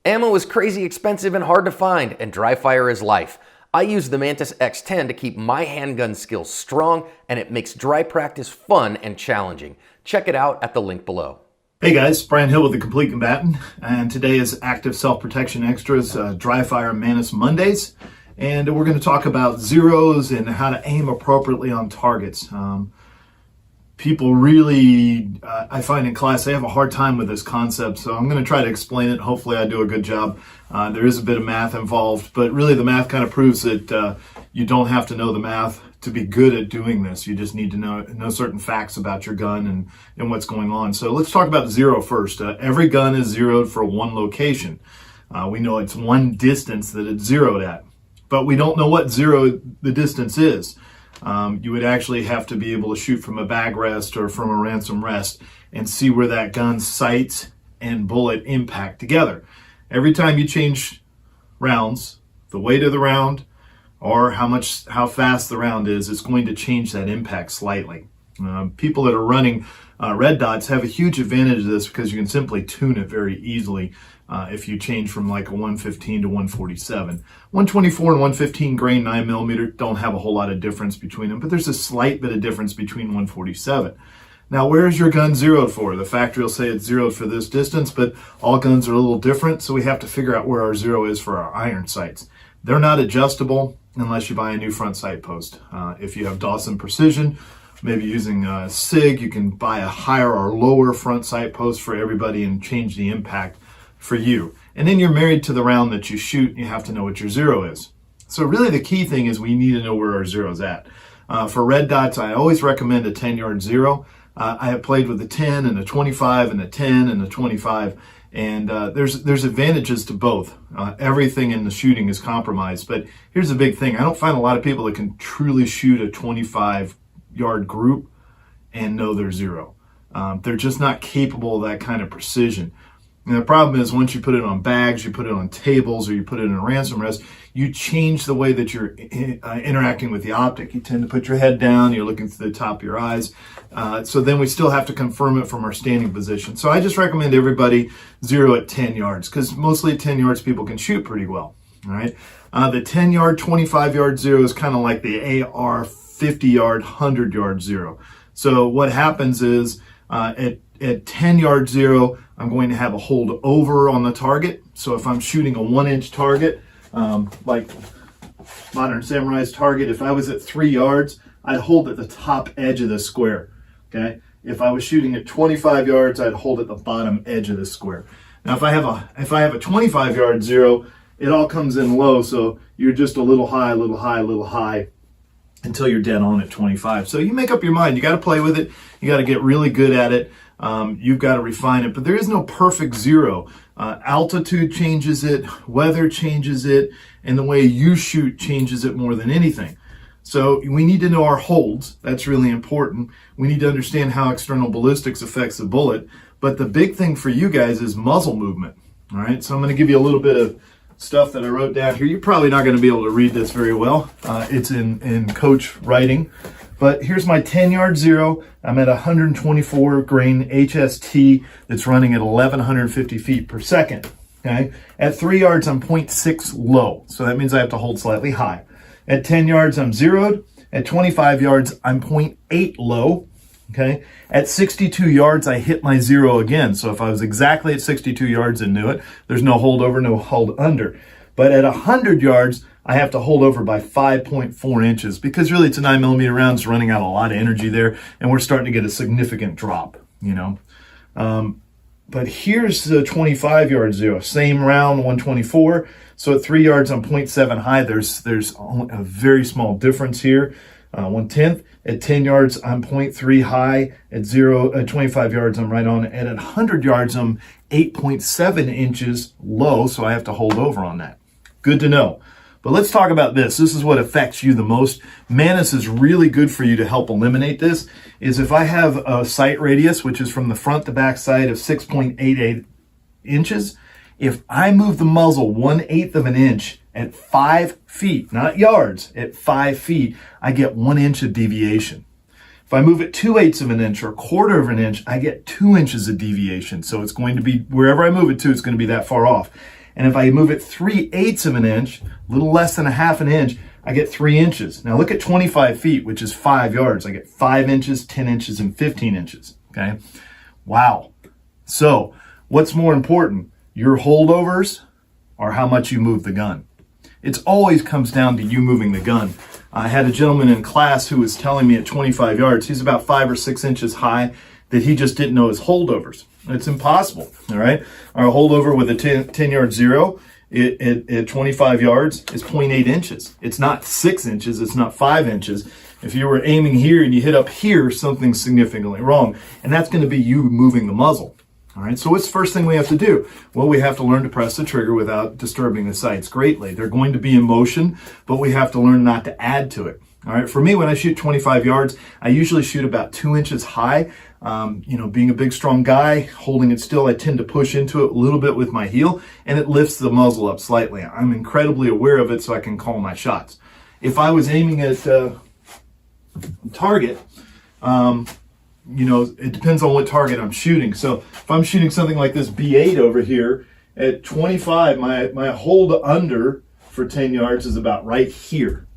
Ammo is crazy expensive and hard to find, and dry fire is life. I use the Mantis X10 to keep my handgun skills strong, and it makes dry practice fun and challenging. Check it out at the link below. Hey guys, Brian Hill with the Complete Combatant, and today is Active Self-Protection Extras Dry Fire Mantis Mondays, and we're going to talk about zeros and how to aim appropriately on targets. People really, I find in class, they have a hard time with this concept, so I'm going to try to explain it. Hopefully I do a good job. There is a bit of math involved, but really the math kind of proves that you don't have to know the math to be good at doing this. You just need to know certain facts about your gun and what's going on. So let's talk about zero first. Every gun is zeroed for one location. We know it's one distance that it's zeroed at, but we don't know what zero the distance is. You would actually have to be able to shoot from a bag rest or from a ransom rest and see where that gun's sights and bullet impact together. Every time you change rounds, the weight of the round or how fast the round is, it's going to change that impact slightly. People that are running red dots have a huge advantage of this because you can simply tune it very easily if you change from like a 115 to 147. 124 and 115 grain 9mm don't have a whole lot of difference between them, but there's a slight bit of difference between 147. Now, where is your gun zeroed for? The factory will say it's zeroed for this distance, but all guns are a little different, so we have to figure out where our zero is for our iron sights. They're not adjustable unless you buy a new front sight post. If you have Dawson Precision, maybe using SIG, you can buy a higher or lower front sight post for everybody and change the impact for you. And then you're married to the round that you shoot, and you have to know what your zero is. So really the key thing is we need to know where our zero is at. For red dots, I always recommend a 10-yard zero. I have played with the 10 and the 25 and the 10 and the 25, and there's advantages to both. Everything in the shooting is compromised, but here's the big thing. I don't find a lot of people that can truly shoot a 25-yard group and know their zero. They're just not capable of that kind of precision. And the problem is once you put it on bags, you put it on tables, or you put it in a ransom rest, you change the way that you're interacting with the optic. You tend to put your head down, you're looking through the top of your eyes. So then we still have to confirm it from our standing position. So I just recommend everybody zero at 10 yards because mostly at 10 yards people can shoot pretty well. All right. The 10-yard, 25-yard zero is kind of like the AR 50-yard, 100-yard zero. So what happens is at 10-yard zero, I'm going to have a hold over on the target. So if I'm shooting a 1-inch target, like Modern Samurai's target, if I was at 3 yards, I'd hold at the top edge of the square. Okay. If I was shooting at 25 yards, I'd hold at the bottom edge of the square. Now, if I have a 25-yard zero, it all comes in low, so you're just a little high, a little high, a little high until you're dead on at 25. So you make up your mind. You got to play with it. You got to get really good at it. You've got to refine it, but there is no perfect zero. Altitude changes it, weather changes it, and the way you shoot changes it more than anything. So we need to know our holds. That's really important. We need to understand how external ballistics affects the bullet. But the big thing for you guys is muzzle movement. All right, so I'm going to give you a little bit of stuff that I wrote down here. You're probably not going to be able to read this very well. It's in coach writing. But here's my 10-yard zero. I'm at 124 grain HST that's running at 1,150 feet per second. Okay. At 3 yards, I'm 0.6 low. So that means I have to hold slightly high. At 10 yards, I'm zeroed. At 25 yards, I'm 0.8 low. Okay. At 62 yards, I hit my zero again. So if I was exactly at 62 yards and knew it, there's no holdover, no hold under. But at 100 yards, I have to hold over by 5.4 inches because really it's a 9mm round. It's running out a lot of energy there, and we're starting to get a significant drop, you know. But here's the 25-yard zero. Same round, 124. So at 3 yards, I'm 0.7 high. There's a very small difference here. 1/10. At 10 yards, I'm 0.3 high. At 25 yards, I'm right on. And at 100 yards, I'm 8.7 inches low, so I have to hold over on that. Good to know. But let's talk about this. This is what affects you the most. Mantis is really good for you to help eliminate this, is if I have a sight radius, which is from the front to back sight of 6.88 inches, if I move the muzzle 1/8 of an inch at 5 feet, not yards, at 5 feet, I get 1 inch of deviation. If I move it 2/8 of an inch or 1/4 of an inch, I get 2 inches of deviation. So it's going to be, wherever I move it to, it's going to be that far off. And if I move it 3/8 of an inch, a little less than a half an inch, I get 3 inches. Now look at 25 feet, which is 5 yards. I get 5 inches, 10 inches, and 15 inches, okay? Wow. So what's more important, your holdovers or how much you move the gun? It always comes down to you moving the gun. I had a gentleman in class who was telling me at 25 yards, he's about 5 or 6 inches high, that he just didn't know his holdovers. It's impossible, all right? Our holdover with a 10-yard zero at 25 yards is 0.8 inches. It's not 6 inches, it's not 5 inches. If you were aiming here and you hit up here, something's significantly wrong, and that's going to be you moving the muzzle. All right, so what's the first thing we have to do? Well, we have to learn to press the trigger without disturbing the sights greatly. They're going to be in motion, but we have to learn not to add to it. All right, for me, when I shoot 25 yards, I usually shoot about 2 inches high. Being a big, strong guy, holding it still, I tend to push into it a little bit with my heel, and it lifts the muzzle up slightly. I'm incredibly aware of it so I can call my shots. If I was aiming at target, it depends on what target I'm shooting. So if I'm shooting something like this B8 over here, at 25, my hold under for 10 yards is about right here.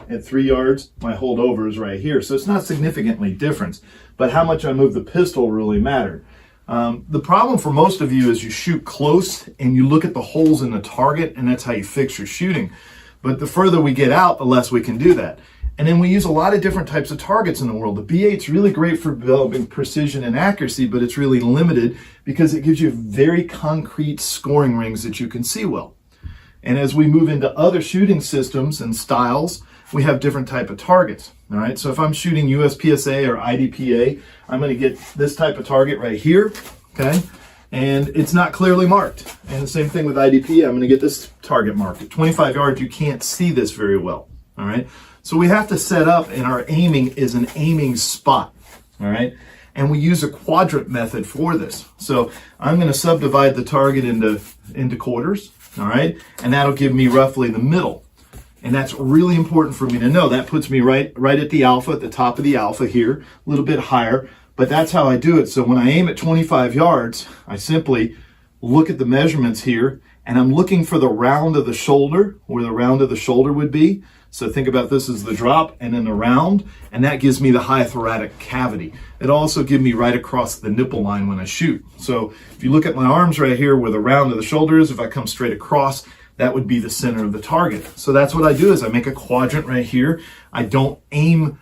At 3 yards, my hold over is right here. So it's not significantly different, but how much I move the pistol really mattered. The problem for most of you is you shoot close and you look at the holes in the target, and that's how you fix your shooting. But the further we get out, the less we can do that. And then we use a lot of different types of targets in the world. The B8's really great for developing precision and accuracy, but it's really limited because it gives you very concrete scoring rings that you can see well. And as we move into other shooting systems and styles, we have different type of targets. All right, so if I'm shooting USPSA or IDPA, I'm going to get this type of target right here, okay? And it's not clearly marked. And the same thing with IDPA, I'm going to get this target marked. At 25 yards, you can't see this very well, all right? So we have to set up, and our aiming is an aiming spot, all right? And we use a quadrant method for this. So I'm going to subdivide the target into quarters, all right? And that'll give me roughly the middle. And that's really important for me to know. That puts me right at the alpha, at the top of the alpha here, a little bit higher. But that's how I do it. So when I aim at 25 yards, I simply look at the measurements here, and I'm looking for the round of the shoulder, where the round of the shoulder would be. So think about this as the drop and then the round, and that gives me the high thoracic cavity. It also gives me right across the nipple line when I shoot. So if you look at my arms right here where the round of the shoulder is, if I come straight across, that would be the center of the target. So that's what I do is I make a quadrant right here. I don't aim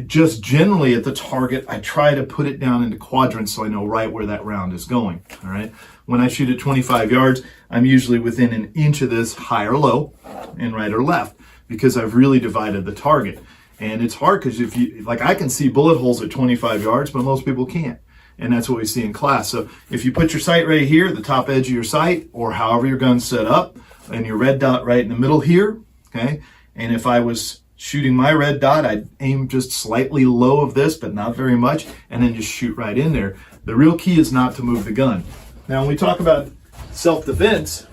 just generally at the target. I try to put it down into quadrants so I know right where that round is going, all right? When I shoot at 25 yards, I'm usually within an inch of this high or low and right or left because I've really divided the target. And it's hard because if you, like I can see bullet holes at 25 yards, but most people can't. And that's what we see in class. So if you put your sight right here, the top edge of your sight, or however your gun's set up, and your red dot right in the middle here, okay? And if I was shooting my red dot, I'd aim just slightly low of this, but not very much, and then just shoot right in there. The real key is not to move the gun. Now, when we talk about self-defense,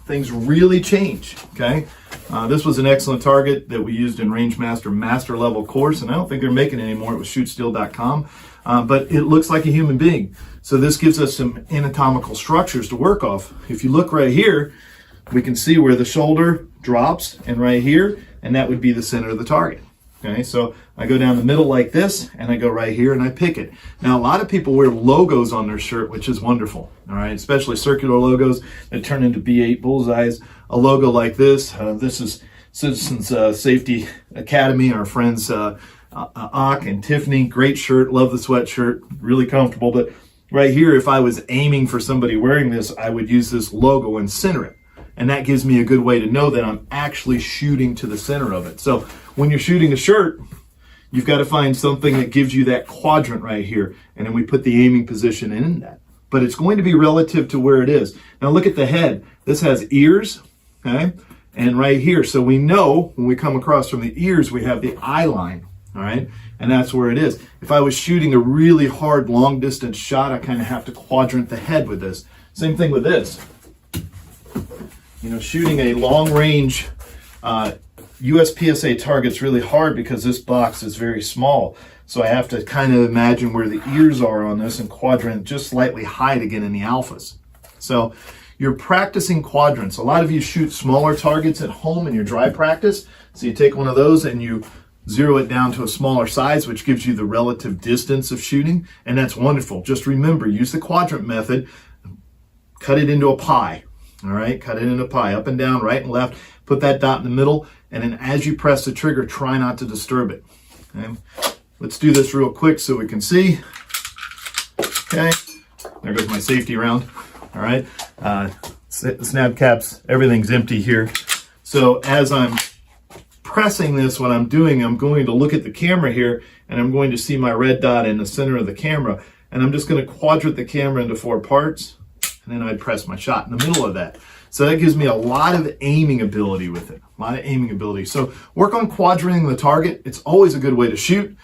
things really change, okay? This was an excellent target that we used in Rangemaster Master Level course, and I don't think they're making it anymore. It was shootsteel.com. But it looks like a human being. So this gives us some anatomical structures to work off. If you look right here, we can see where the shoulder drops, and right here, and that would be the center of the target. Okay, so I go down the middle like this, and I go right here, and I pick it. Now, a lot of people wear logos on their shirt, which is wonderful, all right, especially circular logos that turn into B8 bullseyes. A logo like this, this is Citizens Safety Academy, our friends Ak and Tiffany, great shirt, love the sweatshirt, really comfortable. But right here, if I was aiming for somebody wearing this, I would use this logo and center it. And that gives me a good way to know that I'm actually shooting to the center of it. So when you're shooting a shirt, you've got to find something that gives you that quadrant right here. And then we put the aiming position in that. But it's going to be relative to where it is. Now look at the head. This has ears, okay? And right here, so we know when we come across from the ears, we have the eye line. All right, and that's where it is. If I was shooting a really hard long distance shot, I kind of have to quadrant the head with this. Same thing with this. You know, shooting a long range USPSA target's really hard because this box is very small. So I have to kind of imagine where the ears are on this and quadrant just slightly high to get in the alphas. So, you're practicing quadrants. A lot of you shoot smaller targets at home in your dry practice. So you take one of those and you zero it down to a smaller size, which gives you the relative distance of shooting, and that's wonderful. Just remember, use the quadrant method, cut it into a pie. All right, cut it into a pie, up and down, right and left, put that dot in the middle, and then as you press the trigger, try not to disturb it. Okay? Let's do this real quick so we can see. Okay, there goes my safety round. All right, snap caps, everything's empty here. So as I'm pressing this, what I'm doing, I'm going to look at the camera here, and I'm going to see my red dot in the center of the camera, and I'm just going to quadrant the camera into 4 parts, and then I press my shot in the middle of that. So that gives me a lot of aiming ability with it, a lot of aiming ability. So work on quadranting the target. It's always a good way to shoot.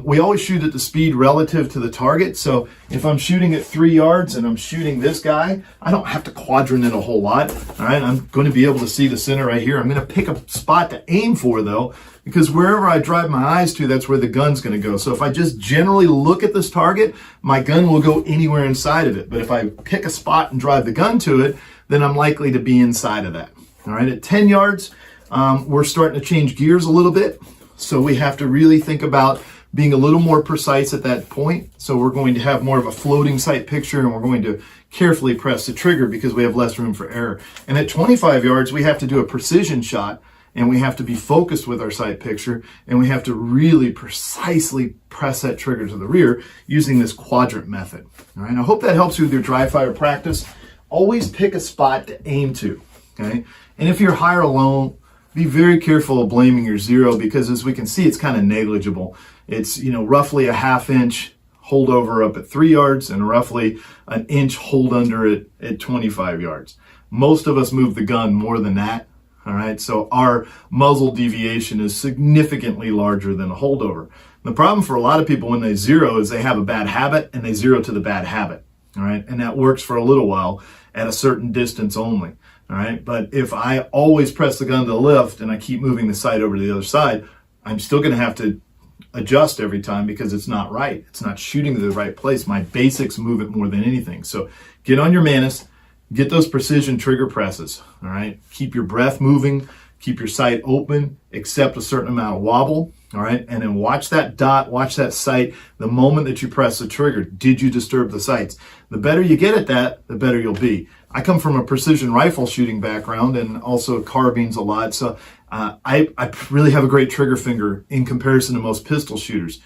We always shoot at the speed relative to the target. So if I'm shooting at 3 yards and I'm shooting this guy, I don't have to quadrant it a whole lot. All right, I'm going to be able to see the center right here. I'm going to pick a spot to aim for though, because wherever I drive my eyes to, that's where the gun's going to go. So if I just generally look at this target, my gun will go anywhere inside of it. But if I pick a spot and drive the gun to it, then I'm likely to be inside of that. All right, at 10 yards, we're starting to change gears a little bit. So we have to really think about being a little more precise at that point. So we're going to have more of a floating sight picture, and we're going to carefully press the trigger because we have less room for error. And at 25 yards, we have to do a precision shot, and we have to be focused with our sight picture, and we have to really precisely press that trigger to the rear using this quadrant method. All right, I hope that helps you with your dry fire practice. Always pick a spot to aim to, okay? And if you're high or low, be very careful of blaming your zero, because as we can see, it's kind of negligible. It's, roughly a ½ inch holdover up at 3 yards and roughly an inch hold under it at 25 yards. Most of us move the gun more than that. All right, so our muzzle deviation is significantly larger than a holdover. The problem for a lot of people when they zero is they have a bad habit and they zero to the bad habit. All right, and that works for a little while at a certain distance only. All right, but if I always press the gun to the left and I keep moving the sight over to the other side, I'm still going to have to adjust every time because it's not right. It's not shooting to the right place. My basics move it more than anything. So get on your Mantis, get those precision trigger presses. All right, keep your breath moving, keep your sight open, accept a certain amount of wobble. All right, and then watch that dot, watch that sight. The moment that you press the trigger, did you disturb the sights? The better you get at that, the better you'll be. I come from a precision rifle shooting background and also carbines a lot, so I really have a great trigger finger in comparison to most pistol shooters.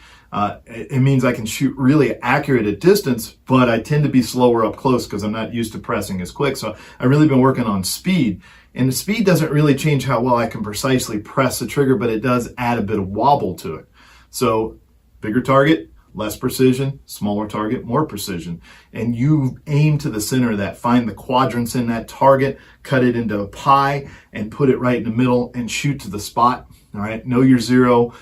It means I can shoot really accurate at distance, but I tend to be slower up close because I'm not used to pressing as quick. So I've really been working on speed. And the speed doesn't really change how well I can precisely press the trigger, but it does add a bit of wobble to it. So bigger target, less precision, smaller target, more precision. And you aim to the center of that, find the quadrants in that target, cut it into a pie, and put it right in the middle and shoot to the spot. All right, know your zero,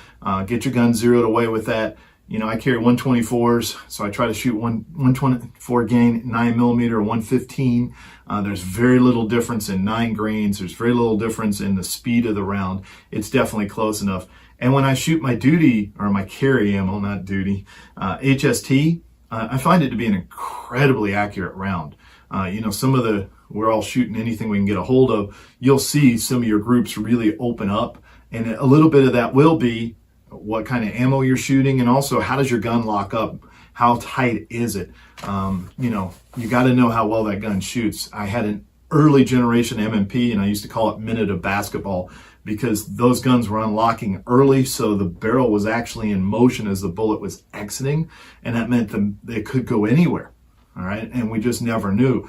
get your gun zeroed away with that. I carry 124s, so I try to shoot 124 gain 9mm or 115. There's very little difference in 9 grains. There's very little difference in the speed of the round. It's definitely close enough. And when I shoot my duty, or my carry ammo, not duty, HST, I find it to be an incredibly accurate round. We're all shooting anything we can get a hold of. You'll see some of your groups really open up, and a little bit of that will be what kind of ammo you're shooting, and also how does your gun lock up? How tight is it? You got to know how well that gun shoots. I had an early generation MMP, and I used to call it minute of basketball because those guns were unlocking early, so the barrel was actually in motion as the bullet was exiting, and that meant it could go anywhere. All right, and we just never knew.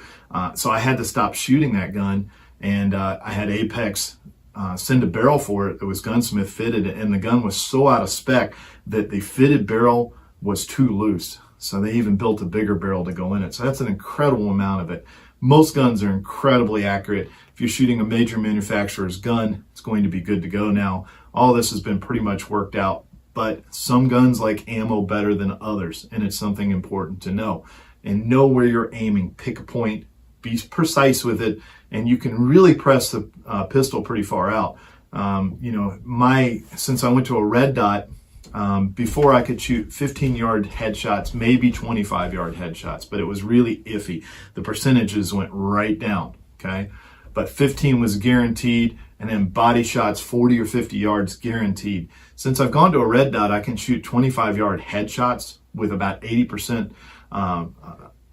So I had to stop shooting that gun, and I had Apex send a barrel for it that was gunsmith fitted, and the gun was so out of spec that the fitted barrel was too loose. So they even built a bigger barrel to go in it. So that's an incredible amount of it. Most guns are incredibly accurate. If you're shooting a major manufacturer's gun, it's going to be good to go now. All this has been pretty much worked out, but some guns like ammo better than others, and it's something important to know. And know where you're aiming. Pick a point, be precise with it, and you can really press the pistol pretty far out. Since I went to a red dot, Before I could shoot 15-yard headshots, maybe 25-yard headshots, but it was really iffy. The percentages went right down, okay? But 15 was guaranteed, and then body shots 40 or 50 yards guaranteed. Since I've gone to a red dot, I can shoot 25-yard headshots with about 80%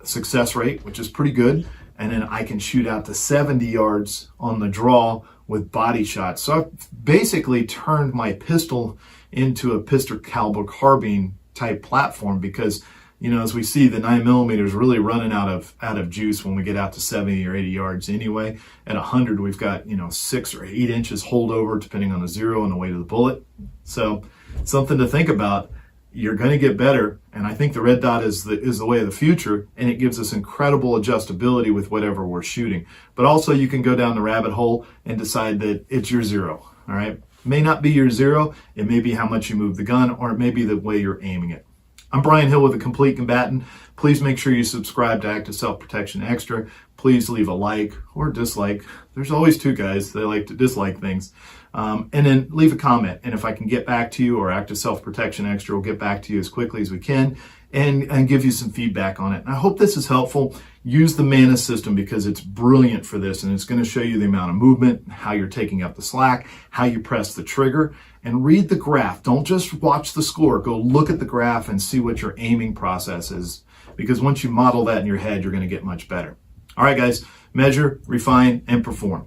success rate, which is pretty good. And then I can shoot out to 70 yards on the draw with body shots. So I've basically turned my pistol into a pistol caliber carbine type platform because, you know, as we see, the 9mm is really running out of juice when we get out to 70 or 80 yards anyway. At 100, we've got, you know, 6 or 8 inches holdover, depending on the zero and the weight of the bullet. So something to think about. You're going to get better, and I think the red dot is the way of the future, and it gives us incredible adjustability with whatever we're shooting. But also, you can go down the rabbit hole and decide that it's your zero. All right, may not be your zero. It may be how much you move the gun, or it may be the way you're aiming it. I'm Brian Hill with the Complete Combatant. Please make sure you subscribe to Active Self-Protection Extra. Please leave a like or dislike. There's always two guys that like to dislike things. And then leave a comment. And if I can get back to you, or Active Self-Protection Extra will get back to you as quickly as we can and give you some feedback on it. And I hope this is helpful. Use the Mantis system because it's brilliant for this, and it's going to show you the amount of movement, how you're taking up the slack, how you press the trigger, and read the graph. Don't just watch the score. Go look at the graph and see what your aiming process is, because once you model that in your head, you're going to get much better. All right, guys, measure, refine, and perform.